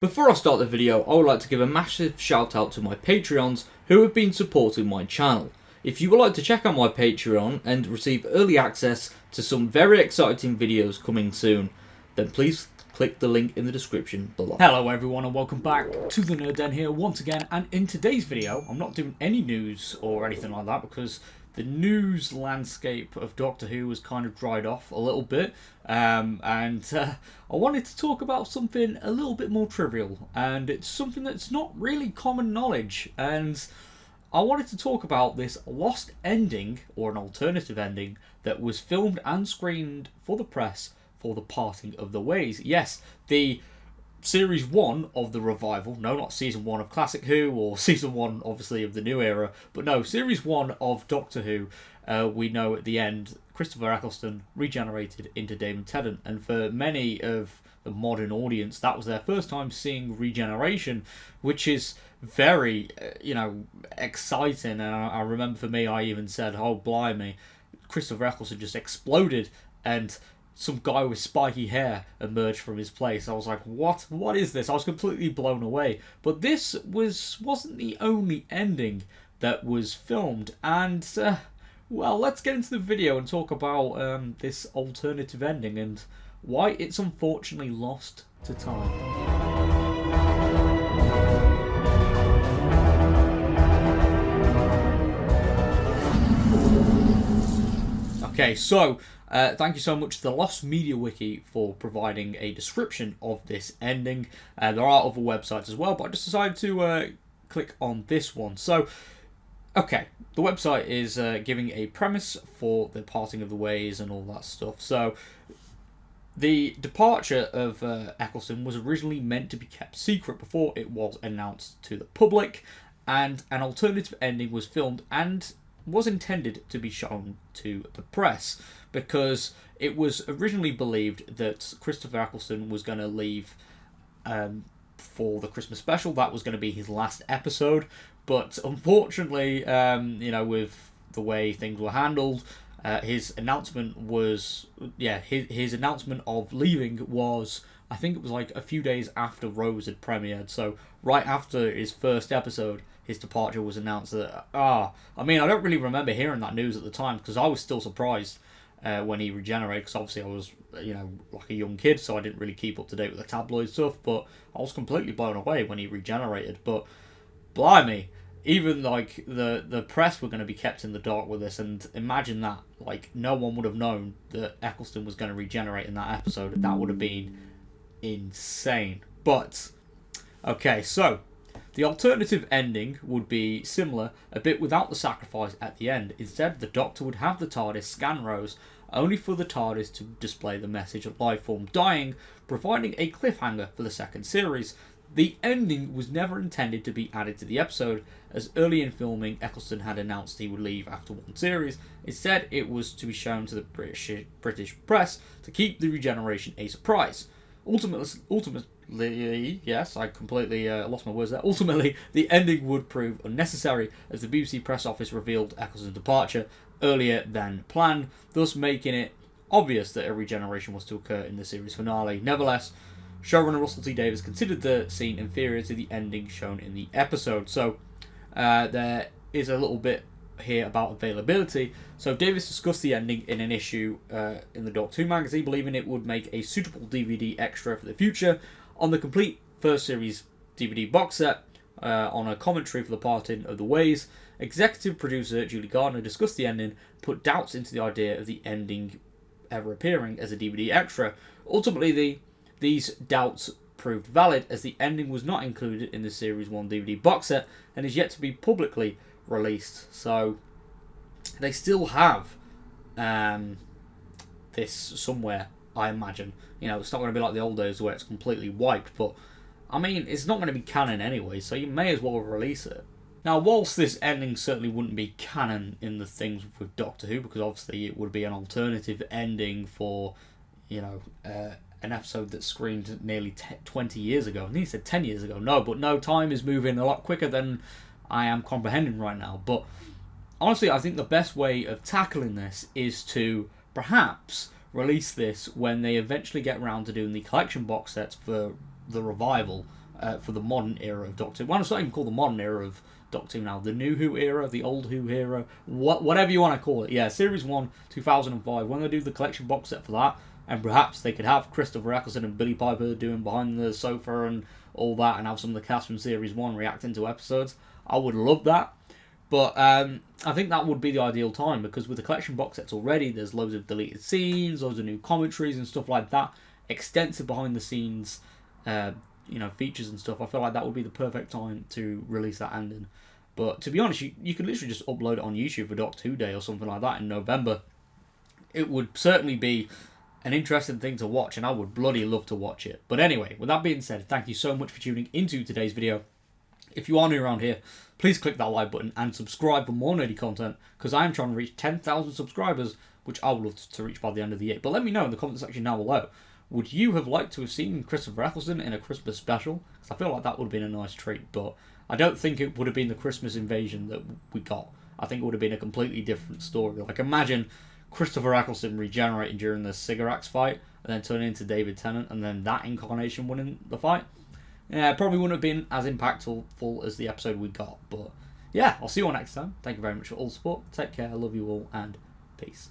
Before I start the video, I would like to give a massive shout out to my Patreons who have been supporting my channel. If you would like to check out my Patreon and receive early access to some very exciting videos coming soon, then please click the link in the description below. Hello everyone and welcome back to the Nerd Den here once again, and in today's video I'm not doing any news or anything like that because the news landscape of Doctor Who has kind of dried off a little bit, and I wanted to talk about something a little bit more trivial, and it's something that's not really common knowledge, and I wanted to talk about this lost ending, or an alternative ending, that was filmed and screened for the press for The Parting of the Ways. Yes, the Series 1 of the revival, no, not Season 1 of Classic Who, or Season 1, obviously, of the new era, but no, Series 1 of Doctor Who, we know at the end, Christopher Eccleston regenerated into David Tennant, and for many of the modern audience, that was their first time seeing regeneration, which is very, exciting, and I remember for me, I even said, oh, blimey, Christopher Eccleston just exploded, and some guy with spiky hair emerged from his place. I was like, what? What is this? I was completely blown away. But this wasn't the only ending that was filmed. And, well, let's get into the video and talk about this alternative ending and why it's unfortunately lost to time. Okay, so thank you so much to the Lost Media Wiki for providing a description of this ending. There are other websites as well, but I just decided to click on this one. So, okay, the website is giving a premise for the parting of the ways and all that stuff. So, the departure of Eccleston was originally meant to be kept secret before it was announced to the public, and an alternative ending was filmed and was intended to be shown to the press, because it was originally believed that Christopher Eccleston was going to leave for the Christmas special. That was going to be his last episode, but unfortunately, with the way things were handled, his announcement was, his announcement of leaving was, I think it was like a few days after Rose had premiered, so right after his first episode, his departure was announced. That I don't really remember hearing that news at the time, because I was still surprised when he regenerated, because obviously I was, like a young kid, so I didn't really keep up to date with the tabloid stuff, but I was completely blown away when he regenerated. But blimey, even like the press were going to be kept in the dark with this, and imagine that, like, no one would have known that Eccleston was going to regenerate in that episode. That would have been insane. But okay, so the alternative ending would be similar, a bit without the sacrifice at the end. Instead, the Doctor would have the TARDIS scan Rose, only for the TARDIS to display the message of life form dying, providing a cliffhanger for the second series. The ending was never intended to be added to the episode, as early in filming, Eccleston had announced he would leave after one series. Instead, it was to be shown to the British press to keep the regeneration a surprise. Ultimately, yes, I completely lost my words there. Ultimately, the ending would prove unnecessary, as the BBC press office revealed Eccleston's departure earlier than planned, thus making it obvious that a regeneration was to occur in the series finale. Nevertheless, showrunner Russell T Davies considered the scene inferior to the ending shown in the episode. So, there is a little bit here about availability. So Davies discussed the ending in an issue in the Doctor Who magazine, believing it would make a suitable DVD extra for the future. On the complete first series DVD box set, on a commentary for The Parting of the Ways, executive producer Julie Gardner discussed the ending, put doubts into the idea of the ending ever appearing as a DVD extra. Ultimately, these doubts proved valid, as the ending was not included in the Series 1 DVD box set and is yet to be publicly released. So they still have this somewhere, I imagine. It's not going to be like the old days where it's completely wiped, but I mean, it's not going to be canon anyway, so you may as well release it. Now, whilst this ending certainly wouldn't be canon in the things with Doctor Who, because obviously it would be an alternative ending for, an episode that screened nearly 20 years ago. I think he said 10 years ago. No, time is moving a lot quicker than I am comprehending right now. But honestly, I think the best way of tackling this is to perhaps release this when they eventually get around to doing the collection box sets for the revival, for the modern era of Doctor Who. Well, it's not even called the modern era of Doctor Who now. The new Who era, the old Who era, whatever you want to call it. Yeah, Series 1, 2005. When they do the collection box set for that, and perhaps they could have Christopher Eccleston and Billy Piper doing Behind the Sofa and all that, and have some of the cast from Series 1 reacting to episodes. I would love that. But I think that would be the ideal time, because with the collection box sets already, there's loads of deleted scenes, loads of new commentaries and stuff like that, extensive behind the scenes, features and stuff. I feel like that would be the perfect time to release that ending. But to be honest, you could literally just upload it on YouTube for Doctor Who Day or something like that in November. It would certainly be an interesting thing to watch, and I would bloody love to watch it. But anyway, with that being said, thank you so much for tuning into today's video. If you are new around here, please click that like button and subscribe for more nerdy content, because I am trying to reach 10,000 subscribers, which I would love to reach by the end of the year. But let me know in the comment section down below, would you have liked to have seen Christopher Eccleston in a Christmas special? Because I feel like that would have been a nice treat, but I don't think it would have been the Christmas invasion that we got. I think it would have been a completely different story. Like, imagine Christopher Eccleston regenerating during the Cigarettes fight, and then turning into David Tennant, and then that incarnation winning the fight. Yeah, it probably wouldn't have been as impactful as the episode we got. But yeah, I'll see you all next time. Thank you very much for all the support. Take care. I love you all, and peace.